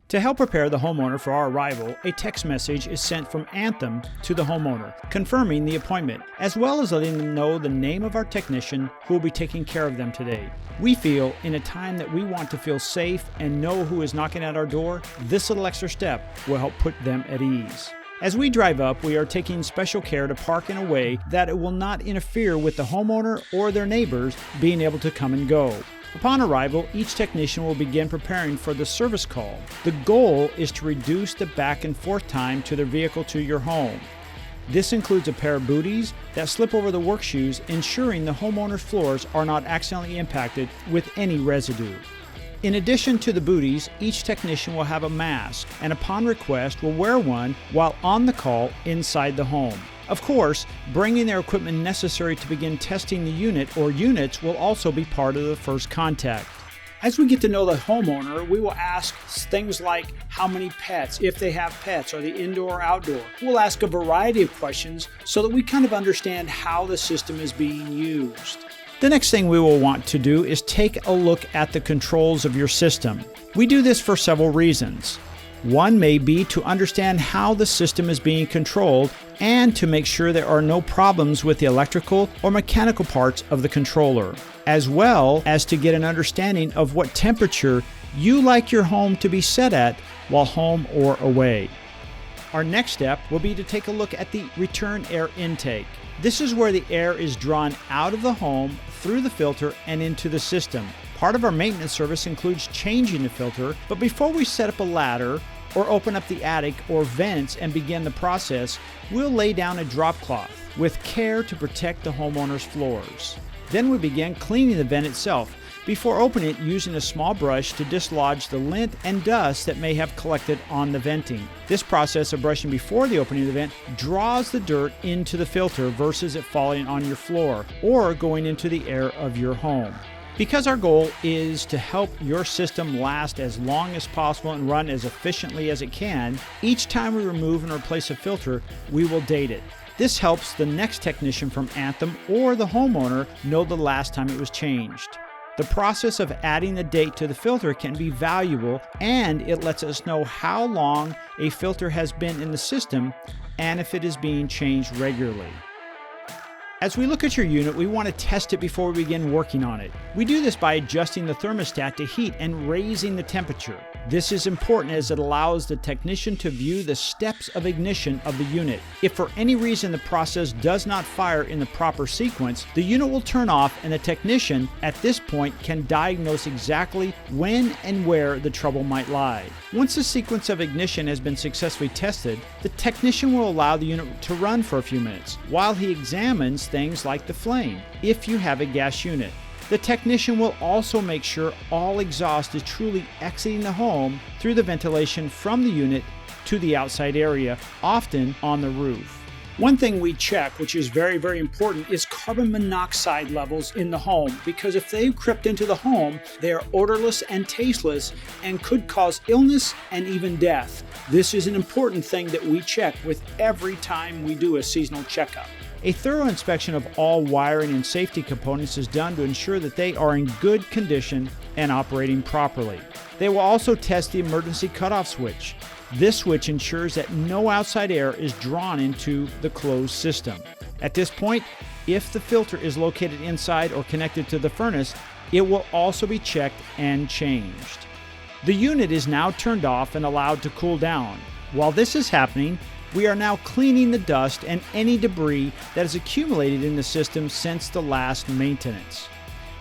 To help prepare the homeowner for our arrival, a text message is sent from Anthem to the homeowner, confirming the appointment, as well as letting them know the name of our technician who will be taking care of them today. We feel in a time that we want to feel safe and know who is knocking at our door, this little extra step will help put them at ease. As we drive up, we are taking special care to park in a way that it will not interfere with the homeowner or their neighbors being able to come and go. Upon arrival, each technician will begin preparing for the service call. The goal is to reduce the back and forth time to their vehicle to your home. This includes a pair of booties that slip over the work shoes, ensuring the homeowner's floors are not accidentally impacted with any residue. In addition to the booties, each technician will have a mask and upon request will wear one while on the call inside the home. Of course, bringing their equipment necessary to begin testing the unit or units will also be part of the first contact. As we get to know the homeowner, we will ask things like how many pets, if they have pets, are they indoor or outdoor. We'll ask a variety of questions so that we kind of understand how the system is being used. The next thing we will want to do is take a look at the controls of your system. We do this for several reasons. One may be to understand how the system is being controlled and to make sure there are no problems with the electrical or mechanical parts of the controller, as well as to get an understanding of what temperature you like your home to be set at while home or away. Our next step will be to take a look at the return air intake. This is where the air is drawn out of the home through the filter and into the system. Part of our maintenance service includes changing the filter, but before we set up a ladder or open up the attic or vents and begin the process, we'll lay down a drop cloth with care to protect the homeowner's floors. Then we begin cleaning the vent itself before opening it using a small brush to dislodge the lint and dust that may have collected on the venting. This process of brushing before the opening of the vent draws the dirt into the filter versus it falling on your floor or going into the air of your home. Because our goal is to help your system last as long as possible and run as efficiently as it can, each time we remove and replace a filter, we will date it. This helps the next technician from Anthem or the homeowner know the last time it was changed. The process of adding the date to the filter can be valuable, and it lets us know how long a filter has been in the system and if it is being changed regularly. As we look at your unit, we want to test it before we begin working on it. We do this by adjusting the thermostat to heat and raising the temperature. This is important as it allows the technician to view the steps of ignition of the unit. If for any reason the process does not fire in the proper sequence, the unit will turn off and the technician at this point can diagnose exactly when and where the trouble might lie. Once the sequence of ignition has been successfully tested, the technician will allow the unit to run for a few minutes while he examines things like the flame, if you have a gas unit. The technician will also make sure all exhaust is truly exiting the home through the ventilation from the unit to the outside area, often on the roof. One thing we check, which is very, very important, is carbon monoxide levels in the home, because if they've crept into the home, they are odorless and tasteless and could cause illness and even death. This is an important thing that we check with every time we do a seasonal checkup. A thorough inspection of all wiring and safety components is done to ensure that they are in good condition and operating properly. They will also test the emergency cutoff switch. This switch ensures that no outside air is drawn into the closed system. At this point, if the filter is located inside or connected to the furnace, it will also be checked and changed. The unit is now turned off and allowed to cool down. While this is happening, we are now cleaning the dust and any debris that has accumulated in the system since the last maintenance.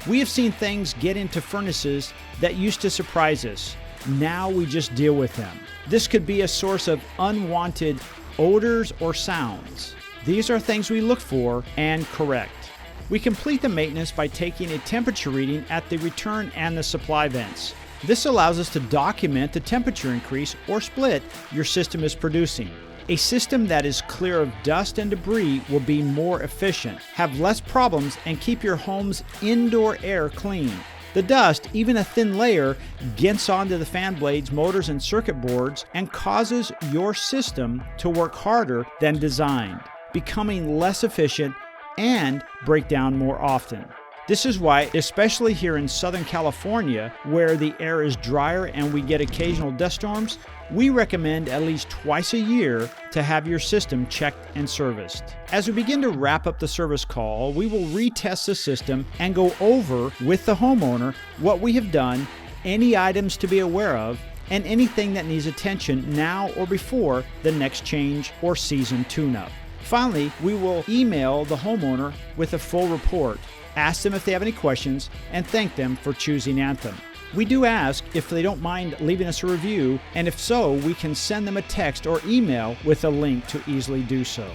We have seen things get into furnaces that used to surprise us. Now we just deal with them. This could be a source of unwanted odors or sounds. These are things we look for and correct. We complete the maintenance by taking a temperature reading at the return and the supply vents. This allows us to document the temperature increase or split your system is producing. A system that is clear of dust and debris will be more efficient, have less problems, and keep your home's indoor air clean. The dust, even a thin layer, gets onto the fan blades, motors, and circuit boards and causes your system to work harder than designed, becoming less efficient and break down more often. This is why, especially here in Southern California, where the air is drier and we get occasional dust storms, we recommend at least twice a year to have your system checked and serviced. As we begin to wrap up the service call, we will retest the system and go over with the homeowner what we have done, any items to be aware of, and anything that needs attention now or before the next change or season tune-up. Finally, we will email the homeowner with a full report, ask them if they have any questions, and thank them for choosing Anthem. We do ask if they don't mind leaving us a review, and if so, we can send them a text or email with a link to easily do so.